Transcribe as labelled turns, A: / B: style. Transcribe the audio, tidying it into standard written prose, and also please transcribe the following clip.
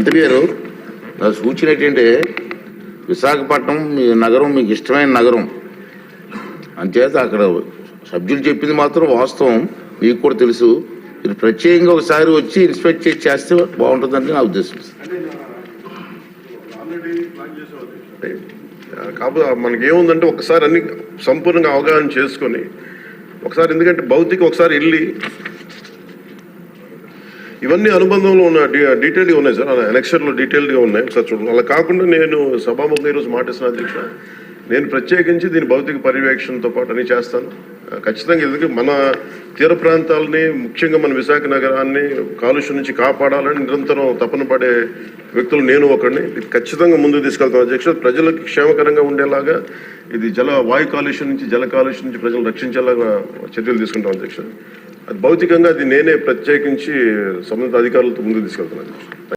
A: మంత్రి గారు నా సూచన ఏంటంటే విశాఖపట్నం మీ నగరం మీకు ఇష్టమైన నగరం అంచేత అక్కడ సభ్యులు చెప్పింది మాత్రం వాస్తవం, మీకు కూడా తెలుసు. మీరు ప్రత్యేకంగా ఒకసారి వచ్చి ఇన్స్పెక్ట్ చేస్తే బాగుంటుందని నా ఉద్దేశం.
B: కాకపోతే మనకి ఏముందంటే ఒకసారి అన్ని సంపూర్ణంగా అవగాహన చేసుకొని ఒకసారి, ఎందుకంటే భౌతిక ఒకసారి వెళ్ళి ఇవన్నీ అనుబంధంలో ఉన్న డీటెయిల్గా ఉన్నాయి సార్, ఎలక్షన్లో డీటెయిల్గా ఉన్నాయి. ఒకసారి చూడండి. అలా కాకుండా నేను సభాముఖంగా ఈరోజు మాటిస్తున్న అధ్యక్ష, నేను ప్రత్యేకించి దీని భౌతిక పర్యవేక్షణతో పాటు అన్ని చేస్తాను ఖచ్చితంగా. ఎందుకంటే మన తీర ప్రాంతాలని, ముఖ్యంగా మన విశాఖ నగరాన్ని కాలుష్యం నుంచి కాపాడాలని నిరంతరం తపన పడే వ్యక్తులు నేను ఒకడిని. ఇది ఖచ్చితంగా ముందుకు తీసుకెళ్తాను అధ్యక్ష. ప్రజలకు క్షేమకరంగా ఉండేలాగా ఇది వాయు కాలుష్యం నుంచి, జల కాలుష్యం నుంచి ప్రజలు రక్షించేలాగా చర్యలు తీసుకుంటాం అధ్యక్ష. అది భౌతికంగా అది నేనే ప్రత్యేకించి సంబంధిత అధికారులతో ముందుకు తీసుకెళ్తాను అధ్యక్ష.